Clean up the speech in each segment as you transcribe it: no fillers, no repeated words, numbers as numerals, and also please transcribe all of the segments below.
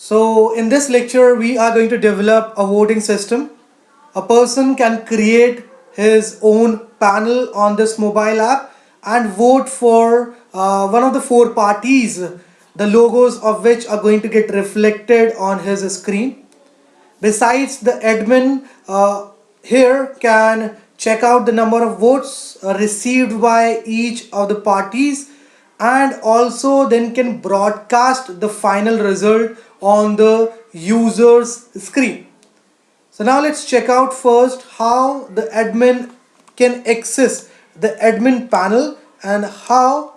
So in this lecture, we are going to develop a voting system. A person can create his own panel on this mobile app and vote for one of the four parties, the logos of which are going to get reflected on his screen. Besides, the admin here can check out the number of votes received by each of the parties and also then can broadcast the final result on the user's screen. So now let's check out first how the admin can access the admin panel and how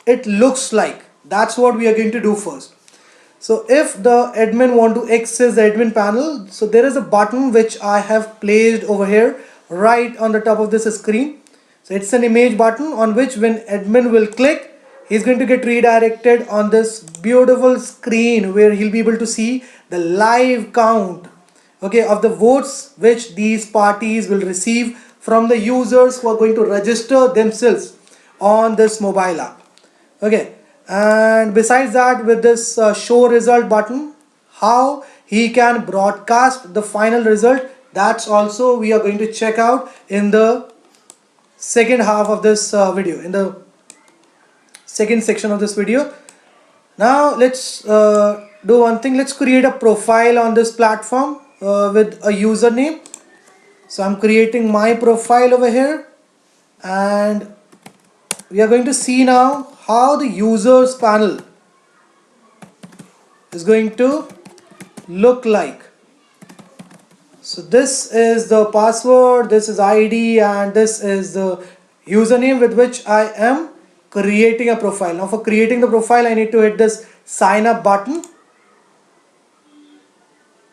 it looks like. That's what we are going to do first. So if the admin want to access the admin panel, so there is a button which I have placed over here right on the top of this screen. So it's an image button on which when admin will click, he's going to get redirected on this beautiful screen where he'll be able to see the live count, okay, of the votes which these parties will receive from the users who are going to register themselves on this mobile app. Okay, and besides that, with this show result button, how he can broadcast the final result, that's also we are going to check out in the second half of this video, in the second section of this video. Now let's do one thing. Let's create a profile on this platform with a username. So I'm creating my profile over here, and we are going to see now how the users panel is going to look like. So this is the password, this is ID, and this is the username with which I am creating a profile. Now for creating the profile, I need to hit this sign up button.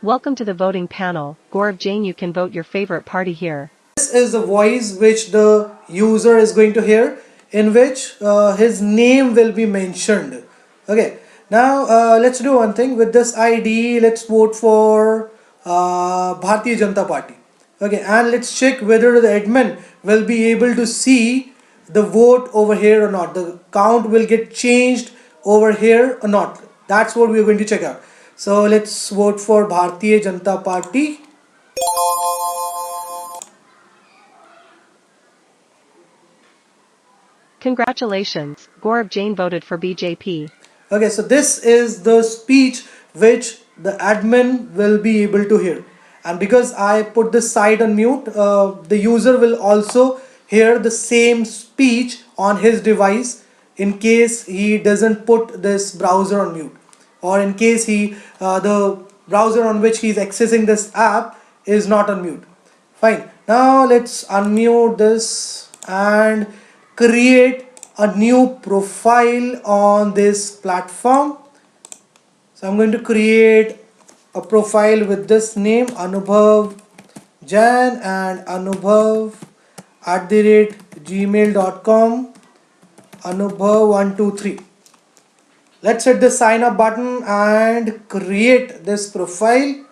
Welcome to the voting panel. Gaurav Jain, you can vote your favorite party here. This is the voice which the user is going to hear, in which his name will be mentioned. Okay, now let's do one thing with this ID. Let's vote for Bharatiya Janata Party. Okay, and let's check whether the admin will be able to see the vote over here or not. The count will get changed over here or not. That's what we're going to check out. So let's vote for Bharatiya Janata Party. Congratulations, Gaurav Jain voted for BJP. Okay, so this is the speech which the admin will be able to hear. And because I put this site on mute, the user will also hear the same speech on his device in case he doesn't put this browser on mute, or in case the browser on which he is accessing this app is not on mute. Fine. Now let's unmute this and create a new profile on this platform. So I'm going to create a profile with this name, Anubhav Jain, and Anubhav@gmail.com, Anubhav123. Let's hit the sign up button and create this profile.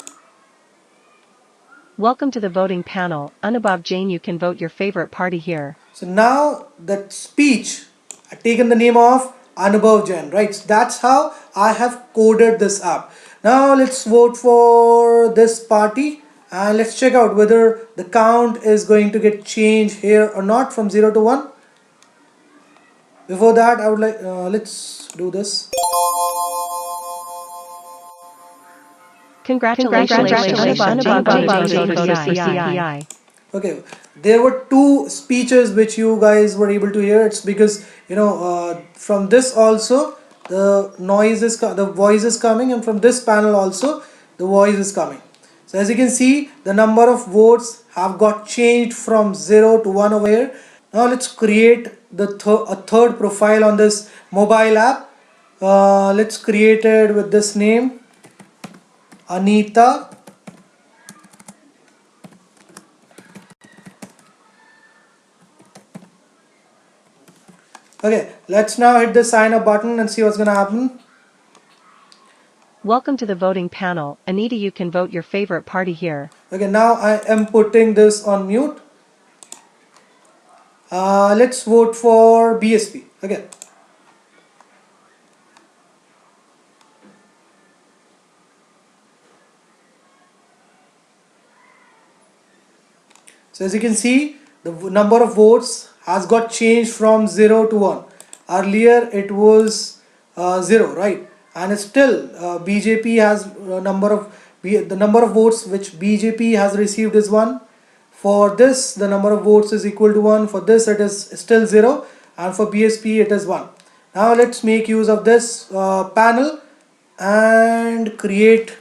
Welcome to the voting panel. Anubhav Jain, you can vote your favorite party here. So now that speech, I've taken the name of Anubhav Jain, right? So that's how I have coded this app. Now let's vote for this party and let's check out whether the count is going to get changed here or not from 0 to 1. Before that, I would like, let's do this. Congratulations, Anubhav Jain voted for CI. Okay, there were two speeches which you guys were able to hear. It's because from this also the voice is coming, and from this panel also the voice is coming. So as you can see, the number of votes have got changed from 0 to 1 over here. Now let's create a third profile on this mobile app. Let's create it with this name, Anita. Okay, let's now hit the sign up button and see what's gonna happen. Welcome to the voting panel. Anita, you can vote your favorite party here. Okay, now I am putting this on mute. Let's vote for BSP. Okay. So as you can see, the number of votes has got changed from 0 to 1. Earlier it was 0, right? And it's still BJP has the number of votes which BJP has received is 1. For this, the number of votes is equal to 1. For this, it is still 0. And for BSP, it is 1. Now let's make use of this panel and create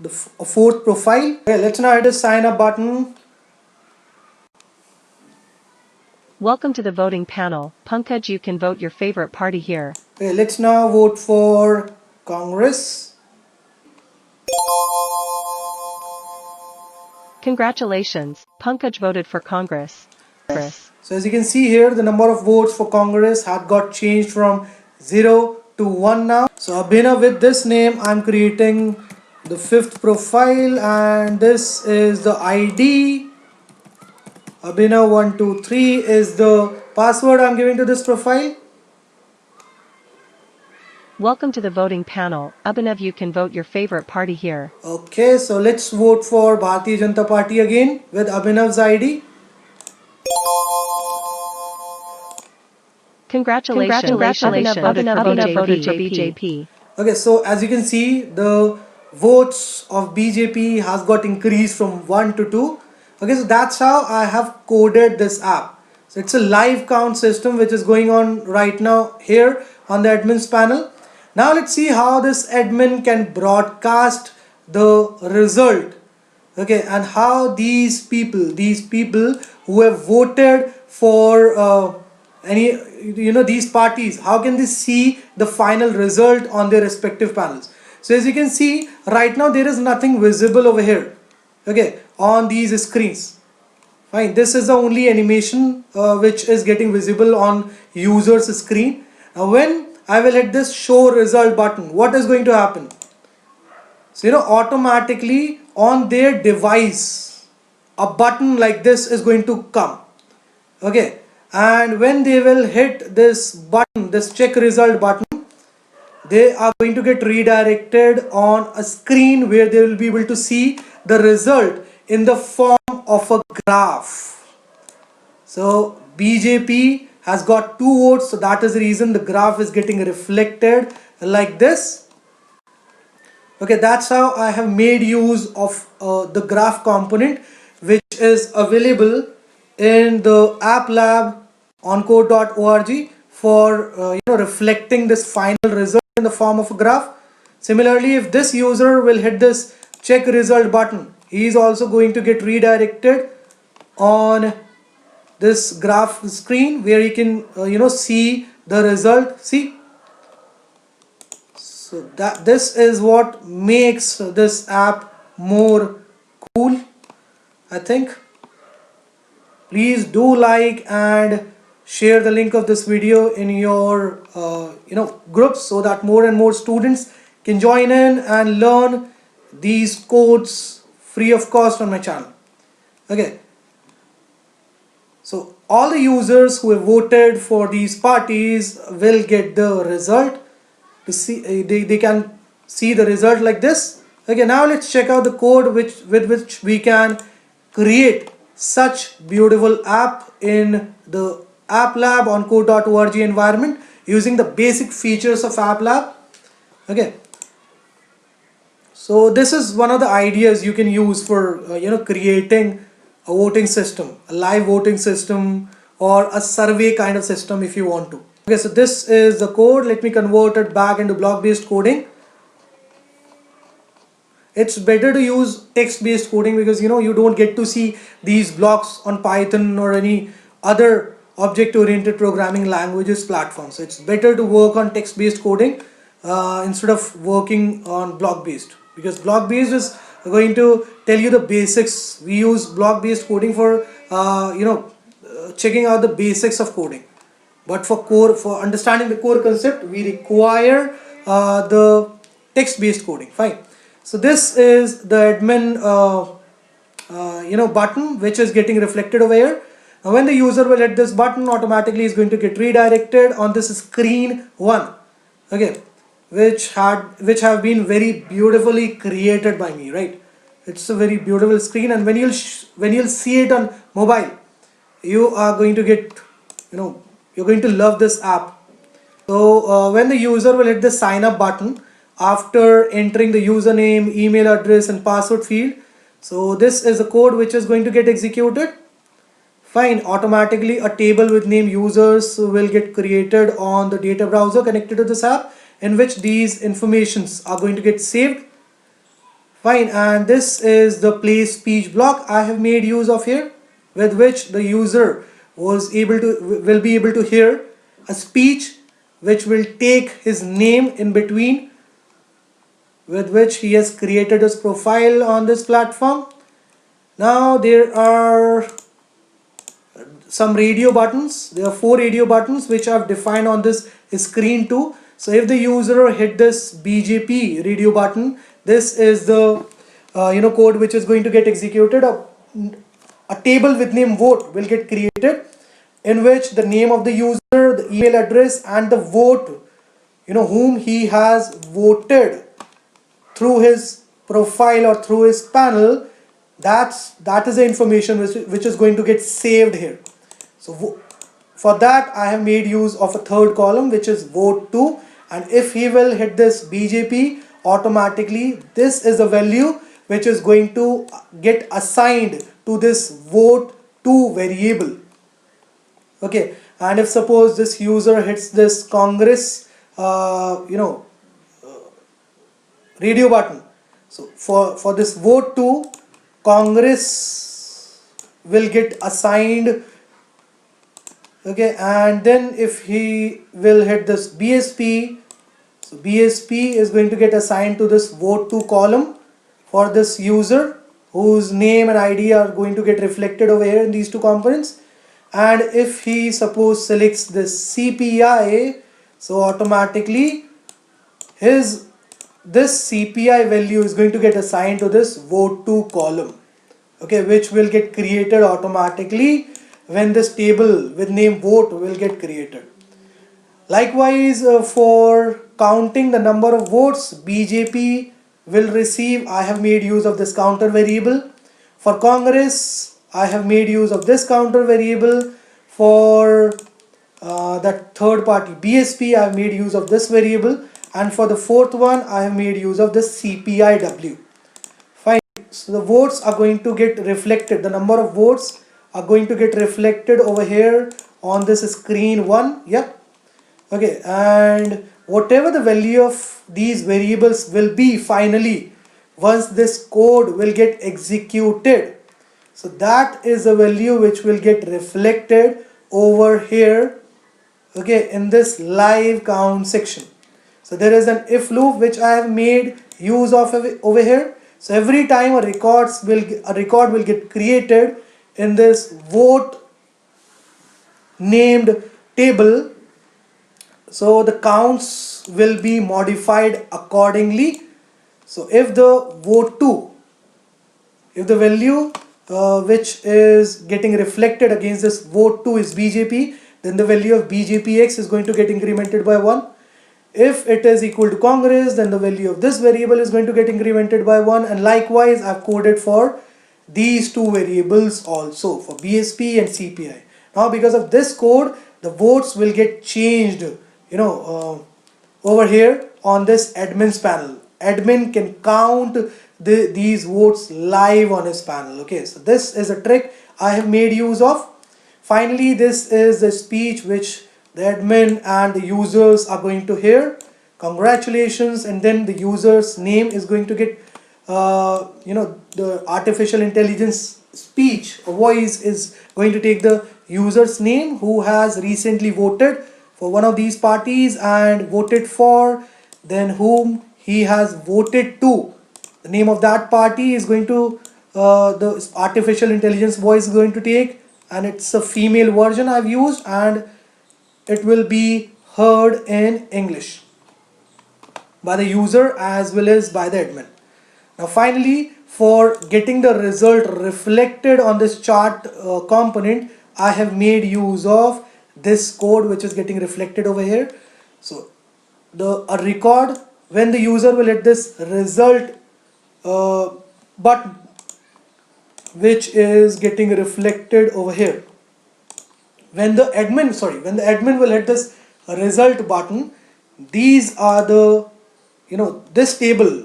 a fourth profile. Okay, let's now hit the sign up button. Welcome to the voting panel. Pankaj, you can vote your favorite party here. Okay, let's now vote for Congress. Congratulations, Pankaj voted for Congress. So as you can see here, the number of votes for Congress had got changed from 0 to 1 now. So Abhinav, with this name, I'm creating the fifth profile, and this is the ID. Abhinav123 is the password I'm giving to this profile. Welcome to the voting panel. Abhinav, you can vote your favorite party here. Okay, so let's vote for Bharatiya Janata Party again with Abhinav's ID. Congratulations, Abhinav voted for BJP. Okay, so as you can see, the votes of BJP has got increased from 1 to 2. Okay, so that's how I have coded this app. So it's a live count system which is going on right now here on the admin's panel. Now let's see how this admin can broadcast the result. Okay, and how these people who have voted for these parties, how can they see the final result on their respective panels? So as you can see right now, there is nothing visible over here, okay, on these screens. Fine, this is the only animation which is getting visible on user's screen. Now when I will hit this show result button, what is going to happen? So automatically on their device a button like this is going to come. Okay, and when they will hit this button, this check result button, they are going to get redirected on a screen where they will be able to see the result in the form of a graph. So BJP has got 2 votes, so that is the reason the graph is getting reflected like this. Okay, that's how I have made use of the graph component which is available in the Applab on code.org for reflecting this final result in the form of a graph. Similarly, if this user will hit this check result button, he is also going to get redirected on this graph screen where he can see the result. See, so that this is what makes this app more cool, I think. Please do like and share the link of this video in your groups so that more and more students can join in and learn these codes free of cost on my channel. Okay, so all the users who have voted for these parties will get the result. To see they can see the result like this. Okay, now let's check out the code with which we can create such beautiful app in the Applab on code.org environment using the basic features of Applab. Okay, so this is one of the ideas you can use for creating a voting system, a live voting system, or a survey kind of system if you want to. Okay, so this is the code. Let me convert it back into block-based coding. It's better to use text-based coding because you don't get to see these blocks on Python or any other object-oriented programming languages platforms. So it's better to work on text-based coding instead of working on block-based, because block-based is going to tell you the basics. We use block-based coding for checking out the basics of coding. But for understanding the core concept, we require the text-based coding. Fine. So this is the admin button which is getting reflected over here. Now when the user will hit this button, automatically is going to get redirected on this screen 1. Okay, which have been very beautifully created by me, right? It's a very beautiful screen, and when you'll see it on mobile, you are going to get, you're going to love this app. So when the user will hit the sign up button after entering the username, email address and password field, so this is a code which is going to get executed. Fine, automatically a table with name users will get created on the data browser connected to this app, in which these informations are going to get saved. Fine, and this is the play speech block I have made use of here, with which the user will be able to hear a speech which will take his name in between, with which he has created his profile on this platform. Now there are some radio buttons. There are 4 radio buttons which I've defined on this screen too. So if the user hit this BJP radio button, this is the code which is going to get executed. A table with name vote will get created, in which the name of the user, the email address and the vote, whom he has voted through his profile or through his panel, that is the information which is going to get saved here. So for that I have made use of a third column, which is vote to, and if he will hit this BJP, automatically this is the value which is going to get assigned to this vote to variable. Okay, and if suppose this user hits this Congress radio button, so for this vote to, Congress will get assigned. Okay, and then if he will hit this BSP, so BSP is going to get assigned to this vote to column for this user, whose name and ID are going to get reflected over here in these two components. And if he suppose selects this CPI, so automatically this CPI value is going to get assigned to this vote to column, okay, which will get created automatically when this table with name vote will get created. Likewise, for counting the number of votes BJP will receive, I have made use of this counter variable. For Congress, I have made use of this counter variable. For that third party BSP, I have made use of this variable, and for the fourth one I have made use of this CPIW. Fine, so the votes are going to get reflected, the number of votes are going to get reflected over here on this screen 1. Yep. Okay, and whatever the value of these variables will be finally, once this code will get executed, so that is the value which will get reflected over here, okay, in this live count section. So there is an if loop which I have made use of over here. So every time a record will get created in this vote named table, so the counts will be modified accordingly. So if the vote to, if the value which is getting reflected against this vote to is BJP, then the value of BJPX is going to get incremented by 1. If it is equal to Congress, then the value of this variable is going to get incremented by 1, and likewise I've coded for these two variables also, for BSP and CPI. Now because of this code, the votes will get changed, over here on this admin's panel. Admin can count these votes live on his panel. Okay, so this is a trick I have made use of. Finally, this is the speech which the admin and the users are going to hear. Congratulations, and then the user's name is going to get the artificial intelligence speech or voice is going to take the user's name who has recently voted for one of these parties and voted for, then whom he has voted to. The name of that party is going to the artificial intelligence voice is going to take, and it's a female version I've used, and it will be heard in English by the user as well as by the admin. Now finally, for getting the result reflected on this chart component, I have made use of this code which is getting reflected over here. So a record, when the user will hit this result button which is getting reflected over here. When the admin will hit this result button, these are the, this table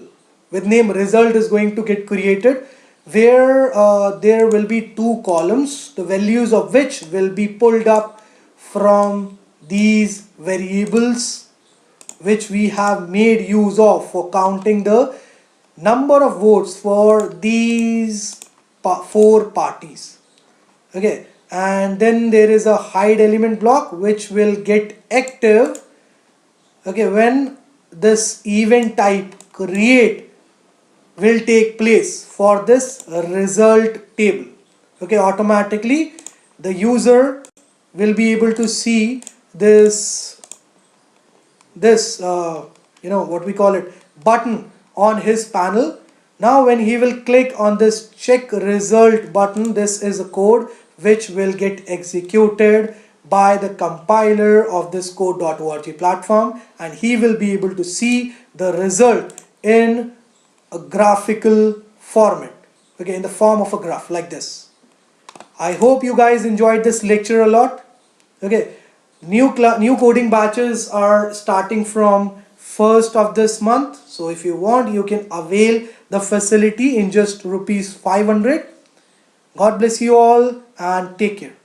with name result is going to get created, where there will be two columns, the values of which will be pulled up from these variables which we have made use of for counting the number of votes for these four parties. Okay, and then there is a hide element block which will get active, okay, when this event type create will take place for this result table. Okay, automatically the user will be able to see this what we call it button on his panel. Now when he will click on this check result button, this is a code which will get executed by the compiler of this code.org platform, and he will be able to see the result in a graphical format, okay, in the form of a graph like this. I hope you guys enjoyed this lecture a lot. Okay, new coding batches are starting from 1st of this month, so if you want you can avail the facility in just rupees 500. God bless you all and take care.